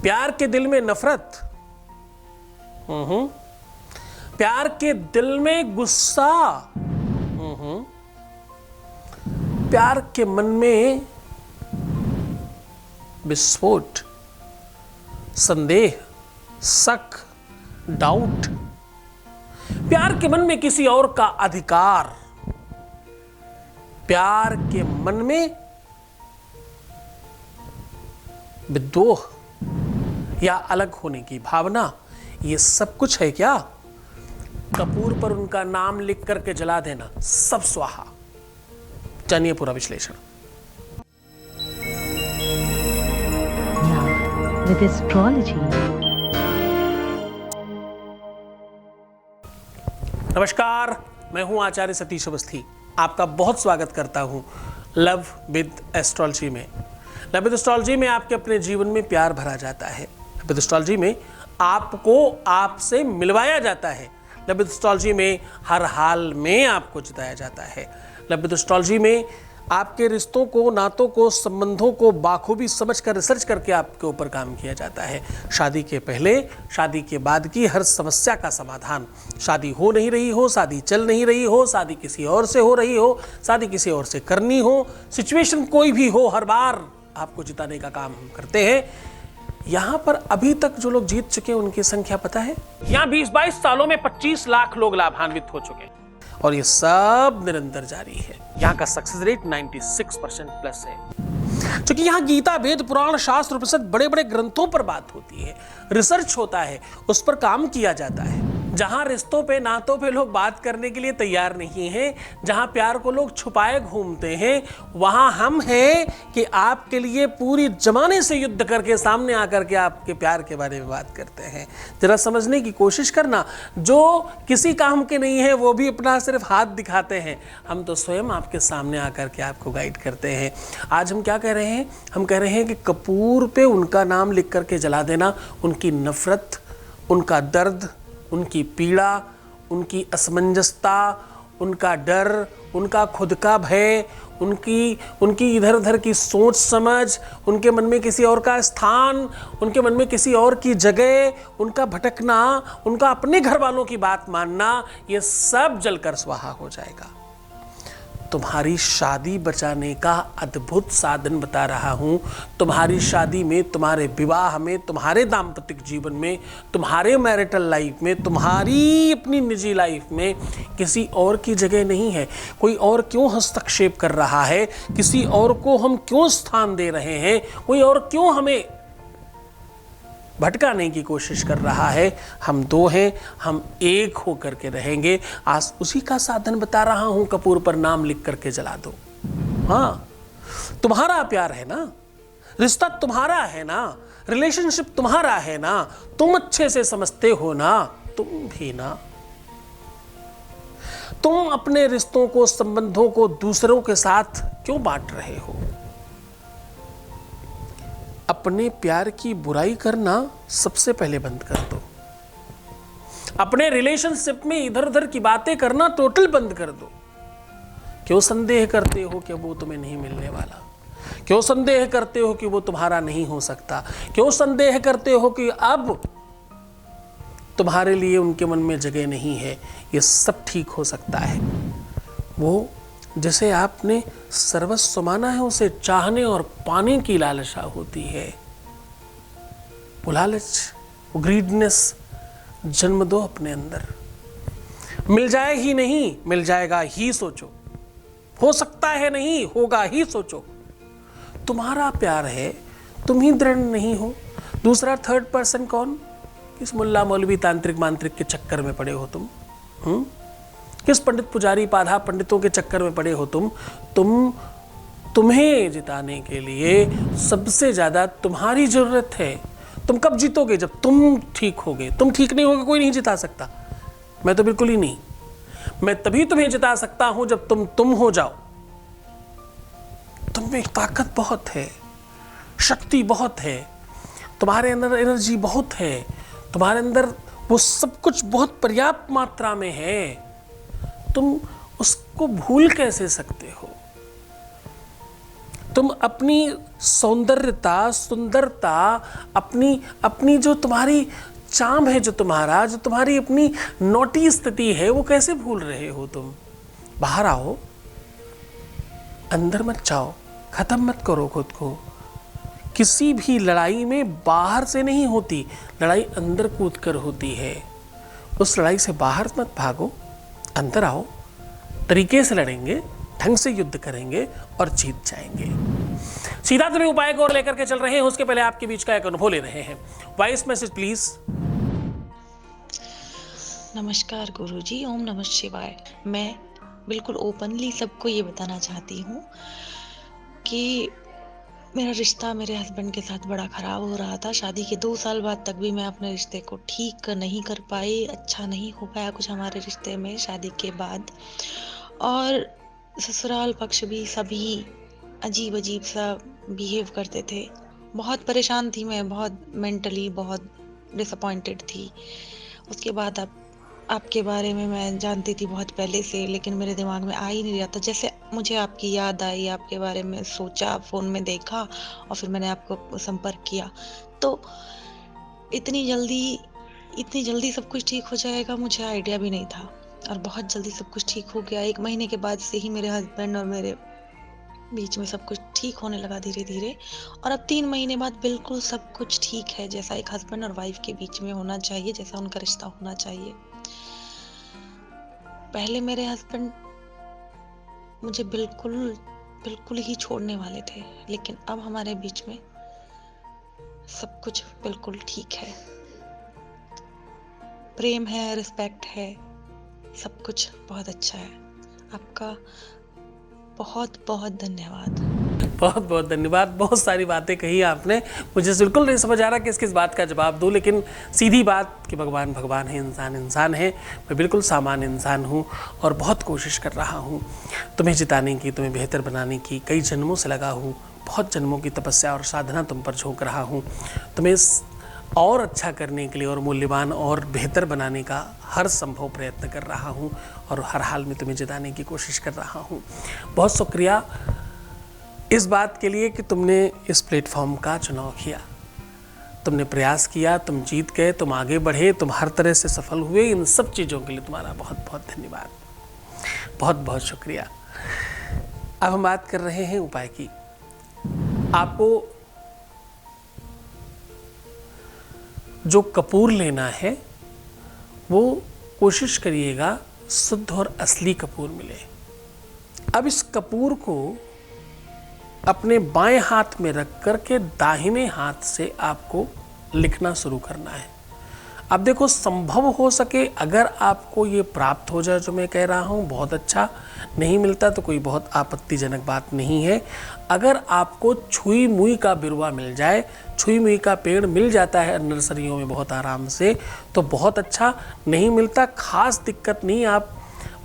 प्यार के दिल में नफरत, प्यार के दिल में गुस्सा, प्यार के मन में विस्फोट, संदेह, शक, डाउट, प्यार के मन में किसी और का अधिकार, प्यार के मन में विद्रोह या अलग होने की भावना, ये सब कुछ है क्या? कपूर पर उनका नाम लिख करके जला देना, सब स्वाहा। जानिए पूरा विश्लेषण। With astrology. नमस्कार, मैं हूं आचार्य सतीश अवस्थी। आपका बहुत स्वागत करता हूं लव विद एस्ट्रोलॉजी में। लव विद एस्ट्रोलॉजी में आपके अपने जीवन में प्यार भरा जाता है। लव विद एस्ट्रोलॉजी में आपको आपसे मिलवाया जाता है। लव विद एस्ट्रोलॉजी में हर हाल में आपको जिताया जाता है। लव विद एस्ट्रोलॉजी में आपके रिश्तों को, नातों को, संबंधों को बाखूबी समझकर रिसर्च करके आपके ऊपर काम किया जाता है। शादी के पहले, शादी के बाद की हर समस्या का समाधान, शादी हो नहीं रही हो, शादी चल नहीं रही हो, शादी किसी और से हो रही हो, शादी किसी और से करनी हो, सिचुएशन कोई भी हो, हर बार आपको जिताने का काम हम करते हैं। यहाँ पर अभी तक जो लोग जीत चुके हैं उनकी संख्या पता है? यहाँ 20-22 सालों में 25 लाख लोग लाभान्वित हो चुके हैं और ये सब निरंतर जारी है। यहाँ का सक्सेस रेट 96% प्लस है। क्योंकि यहाँ गीता, वेद, पुराण, शास्त्र, उपनिषद, बड़े बड़े ग्रंथों पर बात होती है, रिसर्च होता है, उस पर काम किया जाता है। जहाँ रिश्तों पे, नातों पे लोग बात करने के लिए तैयार नहीं हैं, जहाँ प्यार को लोग छुपाए घूमते हैं, वहाँ हम हैं कि आपके लिए पूरी जमाने से युद्ध करके सामने आकर के आपके प्यार के बारे में बात करते हैं। जरा समझने की कोशिश करना, जो किसी काम के नहीं है वो भी अपना सिर्फ हाथ दिखाते हैं, हम तो स्वयं आपके सामने आकर के आपको गाइड करते हैं। आज हम क्या कह रहे हैं? हम कह रहे हैं कि कपूर पे उनका नाम लिख करके जला देना, उनकी नफरत, उनका दर्द, उनकी पीड़ा, उनकी असमंजसता, उनका डर, उनका खुद का भय, उनकी इधर उधर की सोच समझ, उनके मन में किसी और का स्थान, उनके मन में किसी और की जगह, उनका भटकना, उनका अपने घर वालों की बात मानना, ये सब जलकर स्वाहा हो जाएगा। तुम्हारी शादी बचाने का अद्भुत साधन बता रहा हूं। तुम्हारी शादी में, तुम्हारे विवाह में, तुम्हारे दाम्पत्य जीवन में, तुम्हारे मैरिटल लाइफ में, तुम्हारी अपनी निजी लाइफ में किसी और की जगह नहीं है। कोई और क्यों हस्तक्षेप कर रहा है? किसी और को हम क्यों स्थान दे रहे हैं? कोई और क्यों हमें भटकाने की कोशिश कर रहा है? हम दो हैं, हम एक होकर के रहेंगे। आज उसी का साधन बता रहा हूं, कपूर पर नाम लिख करके जला दो। हाँ, तुम्हारा प्यार है ना, रिश्ता तुम्हारा है ना, रिलेशनशिप तुम्हारा है ना, तुम अच्छे से समझते हो ना, तुम भी ना। तुम अपने रिश्तों को, संबंधों को दूसरों के साथ क्यों बांट रहे हो? अपने प्यार की बुराई करना सबसे पहले बंद कर दो। अपने रिलेशनशिप में इधर उधर की बातें करना टोटल बंद कर दो। क्यों संदेह करते हो कि वो तुम्हें नहीं मिलने वाला? क्यों संदेह करते हो कि वो तुम्हारा नहीं हो सकता? क्यों संदेह करते हो कि अब तुम्हारे लिए उनके मन में जगह नहीं है? ये सब ठीक हो सकता है। वो जिसे आपने सर्वस्व माना है, उसे चाहने और पाने की लालसा होती है। वो लालच, वो ग्रीडनेस जन्म दो अपने अंदर। मिल जाए ही नहीं, मिल जाएगा ही सोचो। हो सकता है नहीं, होगा ही सोचो। तुम्हारा प्यार है, तुम ही दृढ़ नहीं हो। दूसरा थर्ड पर्सन कौन? किस मुल्ला मौलवी तांत्रिक मांत्रिक के चक्कर में पड़े हो तुम? किस पंडित पुजारी पाधा पंडितों के चक्कर में पड़े हो तुम्हें जिताने के लिए सबसे ज्यादा तुम्हारी जरूरत है। तुम कब जीतोगे? जब तुम ठीक होगे। तुम ठीक नहीं होगे, कोई नहीं जिता सकता। मैं तो बिल्कुल ही नहीं। मैं तभी तुम्हें जिता सकता हूं जब तुम हो जाओ। तुम में ताकत बहुत है, शक्ति बहुत है, तुम्हारे अंदर एनर्जी बहुत है, तुम्हारे अंदर वो सब कुछ बहुत पर्याप्त मात्रा में है। तुम उसको भूल कैसे सकते हो? तुम अपनी सौंदर्यता, सुंदरता, अपनी जो तुम्हारी चाम है, जो तुम्हारी अपनी नोटी स्थिति है, वो कैसे भूल रहे हो तुम? बाहर आओ, अंदर मत जाओ, खत्म मत करो खुद को। किसी भी लड़ाई में बाहर से नहीं होती, लड़ाई अंदर कूद कर होती है। उस लड़ाई से बाहर मत भागो, अंदर आओ, तरीके से लड़ेंगे, ढंग से युद्ध करेंगे और जीत जाएंगे। सीधा तुम्हें उपाय को और लेकर के चल रहे हैं। उसके पहले आपके बीच का एक अनुभव ले रहे हैं। Voice message please. नमस्कार गुरुजी, ओम नमः शिवाय। मैं बिल्कुल ओपनली सबको ये बताना चाहती हूँ कि मेरा रिश्ता मेरे हस्बैंड के साथ बड़ा ख़राब हो रहा था। शादी के 2 साल बाद तक भी मैं अपने रिश्ते को ठीक नहीं कर पाई, अच्छा नहीं हो पाया कुछ हमारे रिश्ते में शादी के बाद। और ससुराल पक्ष भी सभी अजीब अजीब सा बिहेव करते थे। बहुत परेशान थी मैं, बहुत मेंटली बहुत डिसअपॉइंटेड थी। उसके बाद अब आपके बारे में मैं जानती थी बहुत पहले से, लेकिन मेरे दिमाग में आ ही नहीं रहा था। जैसे मुझे आपकी याद आई, आपके बारे में सोचा, फ़ोन में देखा और फिर मैंने आपको संपर्क किया। तो इतनी जल्दी सब कुछ ठीक हो जाएगा मुझे आइडिया भी नहीं था, और बहुत जल्दी सब कुछ ठीक हो गया। 1 महीने के बाद से ही मेरे हस्बैंड और मेरे बीच में सब कुछ ठीक होने लगा धीरे धीरे। और अब 3 महीने बाद बिल्कुल सब कुछ ठीक है, जैसा एक हस्बैंड और वाइफ के बीच में होना चाहिए, जैसा उनका रिश्ता होना चाहिए। पहले मेरे हस्बैंड मुझे बिल्कुल ही छोड़ने वाले थे, लेकिन अब हमारे बीच में सब कुछ बिल्कुल ठीक है। प्रेम है, रिस्पेक्ट है, सब कुछ बहुत अच्छा है। आपका बहुत बहुत धन्यवाद। बहुत बहुत धन्यवाद। बहुत सारी बातें कही आपने, मुझे बिल्कुल नहीं समझ आ रहा किस बात का जवाब दूं, लेकिन सीधी बात कि भगवान भगवान है, इंसान इंसान है। मैं बिल्कुल सामान्य इंसान हूं और बहुत कोशिश कर रहा हूं तुम्हें जिताने की, तुम्हें बेहतर बनाने की। कई जन्मों से लगा हूं, बहुत जन्मों की तपस्या और साधना तुम पर झोंक रहा हूं। तुम्हें और अच्छा करने के लिए और मूल्यवान और बेहतर बनाने का हर संभव प्रयत्न कर रहा हूं और हर हाल में तुम्हें जिताने की कोशिश कर रहा हूं। बहुत शुक्रिया इस बात के लिए कि तुमने इस प्लेटफॉर्म का चुनाव किया, तुमने प्रयास किया, तुम जीत गए, तुम आगे बढ़े, तुम हर तरह से सफल हुए। इन सब चीज़ों के लिए तुम्हारा बहुत बहुत धन्यवाद, बहुत बहुत शुक्रिया। अब हम बात कर रहे हैं उपाय की। आपको जो कपूर लेना है वो कोशिश करिएगा शुद्ध और असली कपूर मिले। अब इस कपूर को अपने बाएं हाथ में रख कर के दाहिने हाथ से आपको लिखना शुरू करना है। अब देखो, संभव हो सके अगर आपको ये प्राप्त हो जाए जो मैं कह रहा हूँ, बहुत अच्छा। नहीं मिलता तो कोई बहुत आपत्तिजनक बात नहीं है। अगर आपको छुई मुई का बिरवा मिल जाए, छुई मुई का पेड़ मिल जाता है नर्सरियों में बहुत आराम से, तो बहुत अच्छा। नहीं मिलता, खास दिक्कत नहीं, आप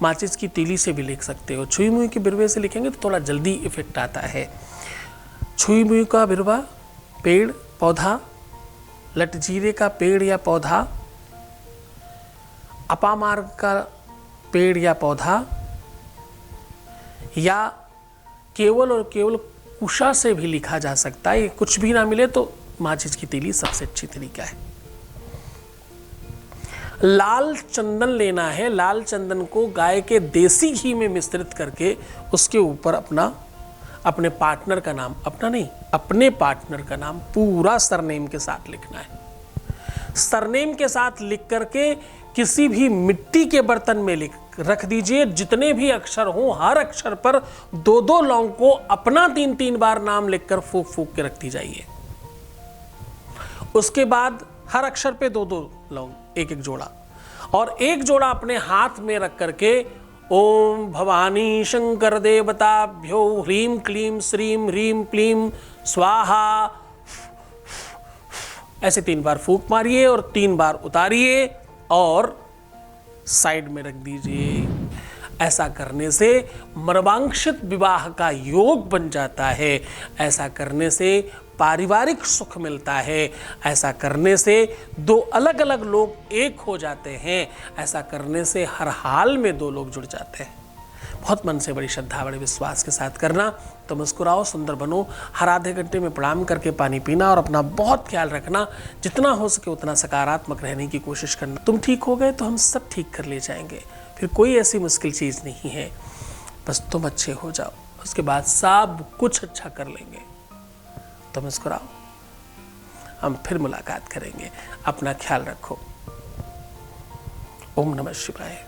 माचिस की तीली से भी लिख सकते हो। छुई मुई के बिरवे से लिखेंगे तो थोड़ा जल्दी इफेक्ट आता है। छुई मुई का बिरवा, पेड़, पौधा, लटजीरे का पेड़ या पौधा, अपामार्ग का पेड़ या पौधा, या केवल और केवल कुशा से भी लिखा जा सकता है। ये कुछ भी ना मिले तो माचिस की तीली सबसे अच्छी तरीका है। लाल चंदन लेना है। लाल चंदन को गाय के देसी घी में मिश्रित करके उसके ऊपर अपने पार्टनर का नाम, अपना नहीं, अपने पार्टनर का नाम पूरा सरनेम के साथ लिखना है। सरनेम के साथ लिख करके किसी भी मिट्टी के बर्तन में रख दीजिए। जितने भी अक्षर हों, हर अक्षर पर 2-2 लौंग को अपना 3-3 बार नाम लिखकर फूंक फूंक के रखती जाइए। उसके बाद हर अक्षर पे 2-2 लौंग, एक एक जोड़ा, और एक जोड़ा अपने हाथ में रख करके ओम भवानी शंकर देवताभ्यो ह्रीं क्लीं श्रीं ह्रीं क्लीं स्वाहा, ऐसे 3 बार फूंक मारिए और 3 बार उतारिए और साइड में रख दीजिए। ऐसा करने से मर्वांक्षित विवाह का योग बन जाता है। ऐसा करने से पारिवारिक सुख मिलता है। ऐसा करने से 2 अलग अलग लोग एक हो जाते हैं। ऐसा करने से हर हाल में 2 लोग जुड़ जाते हैं। बहुत मन से, बड़ी श्रद्धा, बड़े विश्वास के साथ करना। तो मुस्कुराओ, सुंदर बनो। हर आधे घंटे में प्रणाम करके पानी पीना और अपना बहुत ख्याल रखना। जितना हो सके उतना सकारात्मक रहने की कोशिश करना। तुम ठीक हो गए तो हम सब ठीक कर ले जाएंगे। फिर कोई ऐसी मुश्किल चीज़ नहीं है, बस तुम अच्छे हो जाओ, उसके बाद सब कुछ अच्छा कर लेंगे। तो मुस्कुराओ, हम फिर मुलाकात करेंगे। अपना ख्याल रखो। ओम नमः शिवाय।